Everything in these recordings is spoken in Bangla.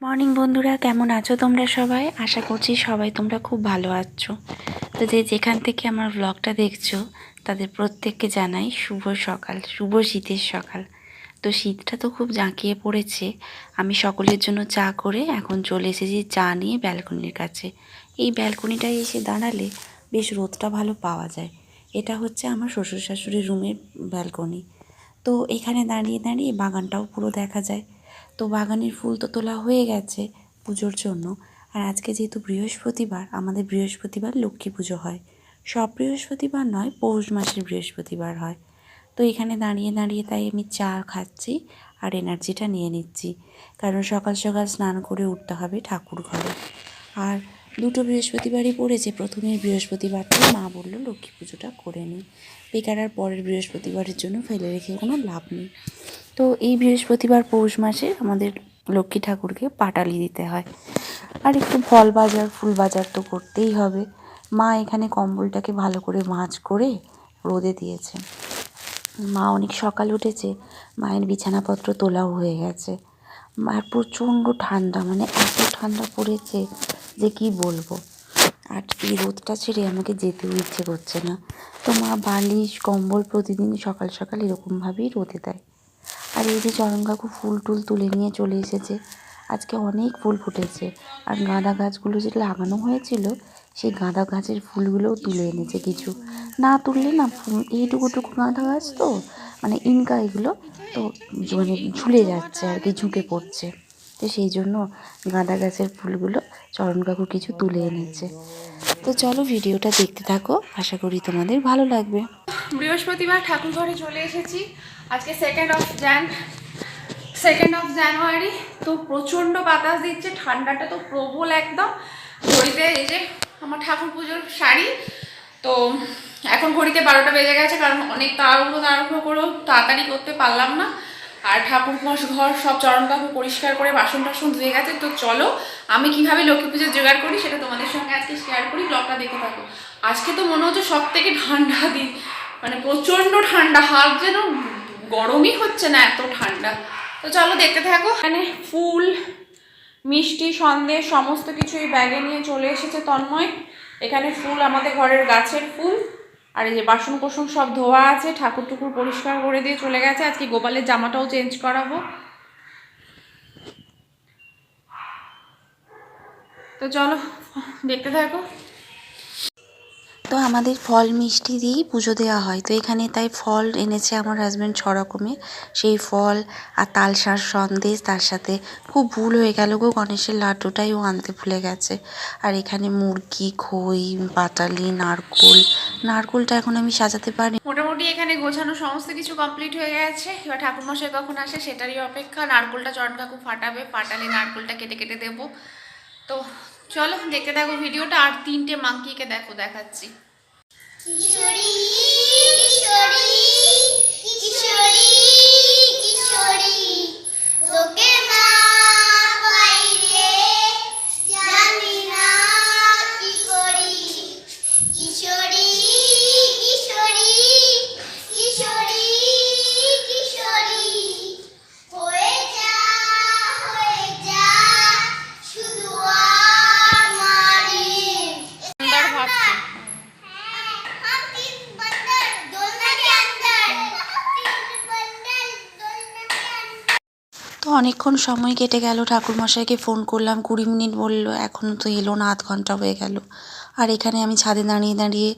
মর্নিং বন্ধুরা, কেমন আছো তোমরা সবাই? আশা করছি সবাই তোমরা খুব ভালো আছো। তো যেখান থেকে আমার ব্লগটা দেখছো তাদের প্রত্যেককে জানাই শুভ সকাল, শুভ শীতের সকাল। তো শীতটা তো খুব জাঁকিয়ে পড়েছে। আমি সকলের জন্য চা করে এখন চলে এসেছি চা নিয়ে ব্যালকনির কাছে। এই ব্যালকনিটায় এসে দাঁড়ালে বেশ রোদটা ভালো পাওয়া যায়। এটা হচ্ছে আমার শ্বশুর শাশুড়ির রুমের ব্যালকনি। তো এখানে দাঁড়িয়ে দাঁড়িয়ে বাগানটাও পুরো দেখা যায়। তো বাগানের ফুল তো তোলা হয়ে গেছে পুজোর জন্য। আর আজকে যেহেতু বৃহস্পতিবার, আমাদের বৃহস্পতিবার লক্ষ্মী পুজো হয়। সব বৃহস্পতিবার নয়, পৌষ মাসের বৃহস্পতিবার হয়। তো এখানে দাঁড়িয়ে দাঁড়িয়ে তাই আমি চা খাচ্ছি আর এনার্জিটা নিয়ে নিচ্ছি, কারণ সকাল সকাল স্নান করে উঠতে হবে ঠাকুর ঘরে। আর দুটো বৃহস্পতিবারই পড়েছে, প্রথমের বৃহস্পতিবারটা মা বললো লক্ষ্মী পুজোটা করে নিই, বেকার আর পরের বৃহস্পতিবারের জন্য ফেলে রেখে কোনো লাভ নেই। তো এই বৃহস্পতিবার পৌষ মাসে আমাদের লক্ষ্মী ঠাকুরকে পাটালি দিতে হয়। আর একটু ফল বাজার ফুল বাজার তো করতেই হবে। মা এখানে কম্বলটাকে ভালো করে ভাঁজ করে রোদে দিয়েছে। মা অনেক সকাল উঠেছে, মায়ের বিছানাপত্র তোলাও হয়ে গেছে। আর প্রচণ্ড ঠান্ডা, মানে এত ঠান্ডা পড়েছে যে কি বলবো। আর এই রোদটা ছেড়ে আমাকে যেতেও ইচ্ছে করছে না। তো মা বালিশ কম্বল প্রতিদিন সকাল সকাল এরকমভাবেই রোদে দেয়। আর এই যে চরণ কাকু ফুল টুল তুলে নিয়ে চলে এসেছে। আজকে অনেক ফুল ফুটেছে। আর গাঁদা গাছগুলো যেটা লাগানো হয়েছিল, সেই গাঁদা গাছের ফুলগুলোও তুলে এনেছে কিছু। না তুললে না, এইটুকুটুকু গাঁদা গাছ তো, মানে ইনকা এগুলো তো মানে ঝুলে যাচ্ছে আর কি, ঝুঁকে পড়ছে। তো সেই জন্য গাঁদা গাছের ফুলগুলো চরণ কাকু কিছু তুলে এনেছে। তো চলো ভিডিওটা দেখতে থাকো, আশা করি তোমাদের ভালো লাগবে। বৃহস্পতিবার ঠাকুর ঘরে চলে এসেছি। আজকে সেকেন্ড অফ জানুয়ারি। তো প্রচণ্ড বাতাস দিচ্ছে, ঠান্ডাটা তো প্রবল একদম। ঘড়িতে এই যে আমার ঠাকুর পুজোর শাড়ি, তো এখন ঘড়িতে 12টা বেজে গেছে, কারণ অনেক তাড়াহুড়ো করেও তাড়াতাড়ি করতে পারলাম না। আর ঠাকুর ঘর সব চরণ কাকু পরিষ্কার করে বাসন টাসন ধুয়ে গেছে। তো চলো আমি কিভাবে লক্ষ্মী পুজোর জোগাড় করি সেটা তোমাদের সঙ্গে আজকে শেয়ার করি, ব্লগটা দেখে থাকো। আজকে তো মনে হচ্ছে সব থেকে ঠান্ডা দিন, মানে প্রচণ্ড ঠান্ডা, হাত যেন গরমই হচ্ছে না, এত ঠান্ডা। তো চলো দেখতে থাকো। এখানে ফুল মিষ্টি সন্দেশ সমস্ত কিছু এই ব্যাগে নিয়ে চলে এসেছে তন্ময়। এখানে ফুল আমাদের ঘরের গাছের ফুল। আর এই যে বাসন কোসন সব ধোয়া আছে, ঠাকুর টুকুর পরিষ্কার করে দিয়ে চলে গেছে। আজকে গোপালের জামাটাও চেঞ্জ করাবো। তো চলো দেখতে থাকো। তো আমাদের ফল মিষ্টি দিয়েই পুজো দেওয়া হয়। তো এখানে তাই ফল এনেছে আমার হাজব্যান্ড 6 রকমের, সেই ফল আর তালশাঁস সন্দেশ, তার সাথে খুব ভুল হয়ে গেল গো, গণেশের লাড্ডুটাই ও আনতে ভুলে গেছে। আর এখানে মুরগি, খই, পাটালি, নারকোলটা এখন আমি সাজাতে পারি। মোটামুটি এখানে গোছানো সমস্ত কিছু কমপ্লিট হয়ে গেছে। এবার ঠাকুরমশাই কখন আসে সেটারই অপেক্ষা। নারকোলটা চরণ কাকু ফাটাবে, ফাটালে নারকোলটা কেটে কেটে দেবো। তো চলো দেখতে থাকো ভিডিওটা। আর 3টে মাংকিকে দেখো, দেখাচ্ছি। কিশোরী কিশোরী কিশোরী কিশোরী তোকে মা পাইলে জানি না কি করি। কিশোরী কিশোরী কিশোরী কিশোরী হয়ে যা শুধু আমারই। সুন্দর ভাবছি। তো অনেকক্ষণ সময় কেটে গেল, ঠাকুরমশাইকে ফোন করলাম, 20 মিনিট বলল, এখনও তো এলো না, 0.5 ঘন্টা হয়ে গেল। আর এখানে আমি ছাদে দাঁড়িয়ে দাঁড়িয়ে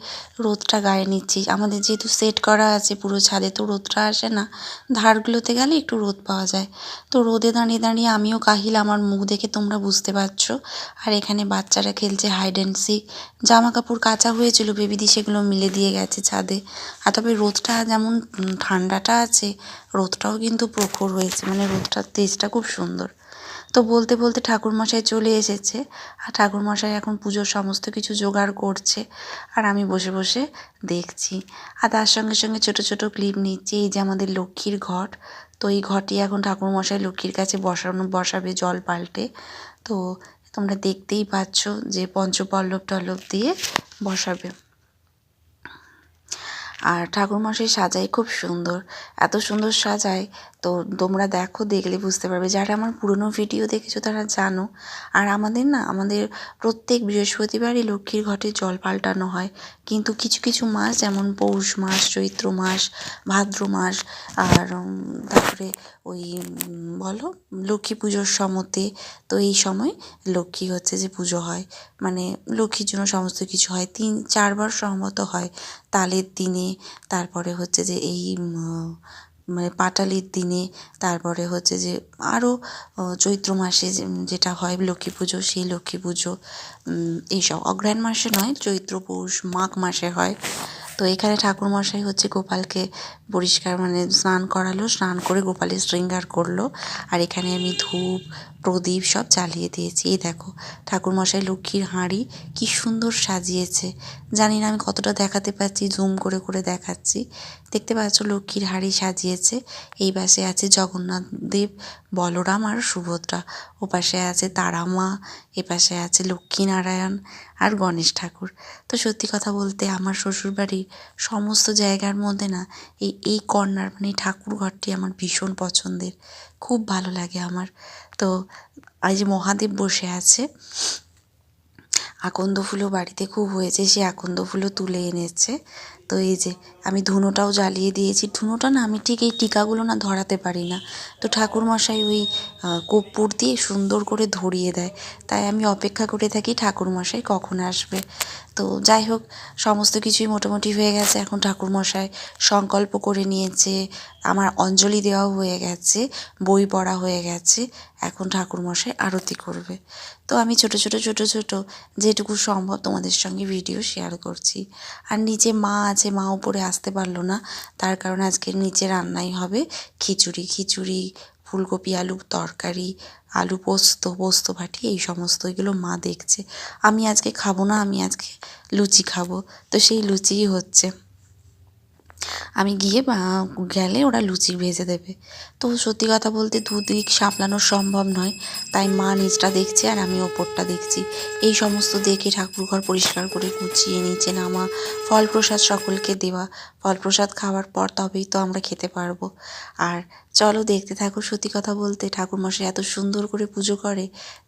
রোদটা গায়ে নিচ্ছি। আমাদের যেহেতু সেট করা আছে পুরো ছাদে, তো রোদটা আসে না, ধারগুলোতে গেলে একটু রোদ পাওয়া যায়। তো রোদে দাঁড়িয়ে দাঁড়িয়ে আমিও কাহিল, আমার মুখ দেখে তোমরা বুঝতে পারছো। আর এখানে বাচ্চারা খেলছে হাইড অ্যান্ড সিক। জামা কাপড় কাচা হয়েছিল বেবিদি, সেগুলো মিলে দিয়ে গেছে ছাদে। আর তবে রোদটা যেমন ঠান্ডাটা আছে, রোদটাও কিন্তু প্রখর হয়েছে, মানে রোদটার তেজটা খুব সুন্দর। তো বলতে বলতে ঠাকুরমশাই চলে এসেছে। আর ঠাকুরমশাই এখন পুজোর সমস্ত কিছু জোগাড় করছে, আর আমি বসে বসে দেখছি। আর তার সঙ্গে সঙ্গে ছোট ছোট ক্লিপ নিচ্ছি। এই যে আমাদের লক্ষ্মীর ঘট, তো এই ঘটই এখন ঠাকুরমশাই লক্ষ্মীর কাছে বসাবে জল পাল্টে। তো তোমরা দেখতেই পাচ্ছ যে পঞ্চপল্লব টল্লব দিয়ে বসাবে। আর ঠাকুরমশাই সাজায় খুব সুন্দর, এত সুন্দর সাজায়। তো তোমরা দেখো, দেখলে বুঝতে পারবে। যারা আমার পুরনো ভিডিও দেখেছো তারা জানো। আর আমাদের প্রত্যেক বৃহস্পতিবারই লক্ষ্মীর ঘটে জল পাল্টানো হয়। কিন্তু কিছু কিছু মাস, যেমন পৌষ মাস, চৈত্র মাস, ভাদ্র মাস, আর তারপরে ওই বলো লক্ষ্মী পুজোর সময়তে, তো এই সময় লক্ষ্মী হচ্ছে যে পুজো হয়, মানে লক্ষ্মীর জন্য সমস্ত কিছু হয়। 3-4বার সম্ভবত হয়। তালের দিনে, তারপরে হচ্ছে যে এই মানে পাটালির দিনে, তারপরে হচ্ছে যে আরও চৈত্র মাসে যেটা হয় লক্ষ্মী পুজো, সেই লক্ষ্মী পুজো এইসব অগ্রহায়ণ মাসে নয়, চৈত্র, পৌষ, মাঘ মাসে হয়। তো এখানে ঠাকুরমশাই হচ্ছে গোপালকে পরিষ্কার মানে স্নান করালো, স্নান করে গোপালের শৃঙ্গার করলো। আর এখানে আমি ধূপ প্রদীপ সব জ্বালিয়ে দিয়েছি। এই দেখো ঠাকুরমশাই লক্ষ্মীর হাঁড়ি কি সুন্দর সাজিয়েছে। জানি না আমি কতটা দেখাতে পারছি, জুম করে করে দেখাচ্ছি। দেখতে পাচ্ছ লক্ষ্মীর হাঁড়ি সাজিয়েছে। এই পাশে আছে জগন্নাথ দেব, বলরাম আর সুভদ্রা। ও পাশে আছে তারা মা, এ পাশে আছে লক্ষ্মীনারায়ণ আর গণেশ ঠাকুর। তো সত্যি কথা বলতে আমার শ্বশুরবাড়ির সমস্ত জায়গার মধ্যে না এই কর্নার মানে এই ঠাকুর ঘরটি আমার ভীষণ পছন্দের, খুব ভালো লাগে আমার। তো এই যে মহাদেব বসে আছে, আকন্দ ফুলও বাড়িতে খুব হয়েছে, সে আকন্দ ফুলও তুলে এনেছে। তো এই যে আমি ধুনোটাও জ্বালিয়ে দিয়েছি। ধুনোটা না আমি ঠিক এই টিকাগুলো না ধরাতে পারি না, তো ঠাকুরমশাই ওই কর্পূর দিয়ে সুন্দর করে ধরিয়ে দেয়। তাই আমি অপেক্ষা করে থাকি ঠাকুরমশাই কখন আসবে। তো যাই হোক, সমস্ত কিছুই মোটামুটি হয়ে গেছে। এখন ঠাকুরমশাই সংকল্প করে নিয়েছে, আমার অঞ্জলি দেওয়াও হয়ে গেছে, বই পড়া হয়ে গেছে। এখন ঠাকুরমশাই আরতি করবে। তো আমি ছোট ছোট যেটুকু সম্ভব তোমাদের সঙ্গে ভিডিও শেয়ার করছি। আর নিচে মা আছে, মা উপরে আসতে পারলো না, তার কারণে আজকে নিচে রান্নাই হবে খিচুড়ি, ফুলকপি আলুর তরকারি, আলু পোস্ত ভাটি, এই সমস্ত এগুলো মা দেখছে। আমি আজকে খাবো না, আমি আজকে লুচি খাবো। তো সেই লুচিই হচ্ছে। আমি গেলে ওরা লুচি ভেজে দেবে। তো সত্যি কথা বলতে দুদিক সামলানো সম্ভব নয়, তাই মা নিচটা দেখছে আর আমি ওপরটা দেখছি। এই সমস্ত দেখে ঠাকুরঘর পরিষ্কার করে গুছিয়ে নিচে নামা, ফল প্রসাদ সকলকে দেওয়া, ফল প্রসাদ খাওয়ার পর তবেই তো আমরা খেতে পারবো। আর চলো দেখতে থাকো। সত্যি কথা বলতে ঠাকুরমশাই এত সুন্দর করে পুজো করে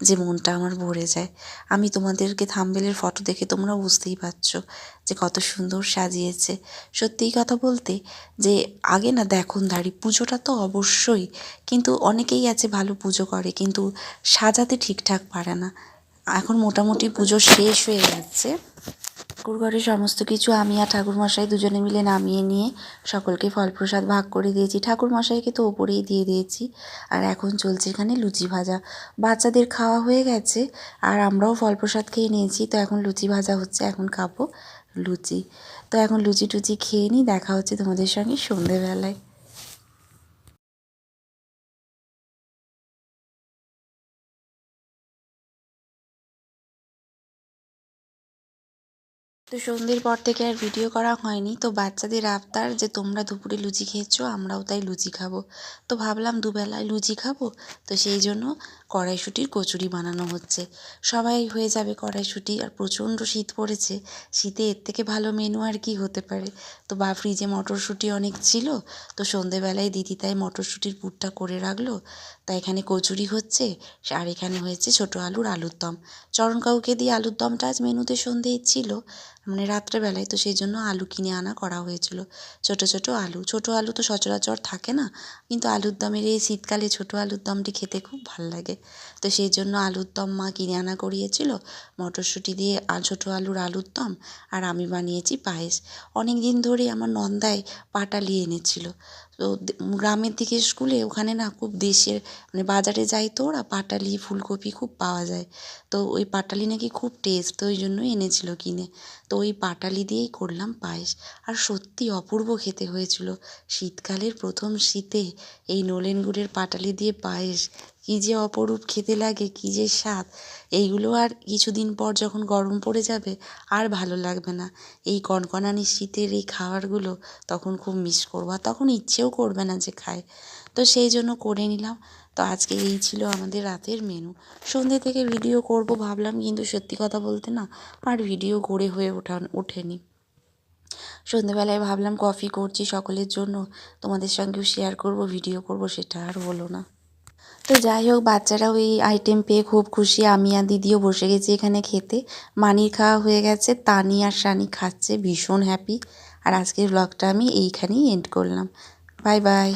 যে মনটা আমার ভরে যায়। আমি তোমাদেরকে থাম্বনেলের ফটো দেখে তোমরা বুঝতেই পারছো যে কত সুন্দর সাজিয়েছে। সত্যিই কথা বলতে যে আগে না দেখনধারী পুজোটা তো অবশ্যই, কিন্তু অনেকেই আছে ভালো পুজো করে কিন্তু সাজাতে ঠিকঠাক পারে না। এখন মোটামুটি পুজো শেষ হয়ে যাচ্ছে। ঠাকুরঘরে সমস্ত কিছু আমি আর ঠাকুরমশাই দুজনে মিলে নামিয়ে নিয়ে সকলকে ফল প্রসাদ ভাগ করে দিয়েছি। ঠাকুরমশাইকে তো ওপরেই দিয়ে দিয়েছি। আর এখন চলছে এখানে লুচি ভাজা। বাচ্চাদের খাওয়া হয়ে গেছে আর আমরাও ফল প্রসাদ খেয়ে নিয়েছি। তো এখন লুচি ভাজা হচ্ছে, এখন খাবো লুচি। তো এখন লুচি টুচি খেয়ে নিই, দেখা হচ্ছে তোমাদের সঙ্গে সন্ধেবেলায়। তো সন্ধ্যের পর থেকে আর ভিডিও করা হয়নি। তো বাচ্চাদের আবদার যে তোমরা দুপুরে লুচি খেয়েছো, আমরাও তাই লুচি খাবো। তো ভাবলাম দুবেলায় লুচি খাবো, তো সেই জন্য কড়াইশুঁটির কচুরি বানানো হচ্ছে। সবাই হয়ে যাবে কড়াইশুঁটি। আর প্রচণ্ড শীত পড়েছে, শীতে এর থেকে ভালো মেনু আর কি হতে পারে। তো ফ্রিজে মটরশুঁটি অনেক ছিল, তো সন্ধেবেলায় দিদি তাই মটরশুঁটির পুরটা করে রাখলো। তাই এখানে কচুরি হচ্ছে, আর এখানে হয়েছে ছোটো আলুর দম। চরণ কাকুকে দিয়ে আলুর দমটা আজ মেনুতে সন্ধেয় ছিল, মানে রাত্রেবেলায়, তো সেই জন্য আলু কিনে আনা করা হয়েছিল। ছোটো আলু তো সচরাচর থাকে না, কিন্তু আলুর দমের এই শীতকালে ছোটো আলুর দমটি খেতে খুব ভাল লাগে। তো সেই জন্য আলুর দম মা কিনে আনা করিয়েছিল, মটরশুঁটি দিয়ে ছোটো আলুর দম। আর আমি বানিয়েছি পায়েস। অনেক দিন ধরে আমার নন্দাই পাটালি এনেছিল। তো গ্রামের দিকে স্কুলে ওখানে না খুব দেশের মানে বাজারে যাই তো ওরা পাটালি ফুলকপি খুব পাওয়া যায়। তো ওই পাটালি নাকি খুব টেস্ট, তো ওই জন্যই এনেছিল কিনে। তো ওই পাটালি দিয়েই করলাম পায়েস। আর সত্যি অপূর্ব খেতে হয়েছিল। শীতকালের প্রথম শীতে এই নলেন গুড়ের পাটালি দিয়ে পায়েস কী যে অপরূপ খেতে লাগে, কী যে স্বাদ! এইগুলো আর কিছুদিন পর যখন গরম পড়ে যাবে আর ভালো লাগবে না। এই কনকনানি শীতের এই খাবারগুলো তখন খুব মিস করবো, আর তখন ইচ্ছেও করবে না যে খায়। তো সেই জন্য করে নিলাম। তো আজকে এই ছিল আমাদের রাতের মেনু। সন্ধ্যে থেকে ভিডিও করব ভাবলাম, কিন্তু সত্যি কথা বলতে না আর ভিডিও করে হয়ে ওঠেনি। সন্ধেবেলায় ভাবলাম কফি করছি সকলের জন্য, তোমাদের সঙ্গেও শেয়ার করব, ভিডিও করব, সেটা আর হলো না। তো যাই হোক, বাচ্চারাও এই আইটেম পেয়ে খুব খুশি। আমি আর দিদিও বসে গেছি এখানে খেতে। মানির খাওয়া হয়ে গেছে, তানি আর সানি খাচ্ছে, ভীষণ হ্যাপি। আর আজকের ব্লগটা আমি এইখানেই এন্ড করলাম। Bye bye.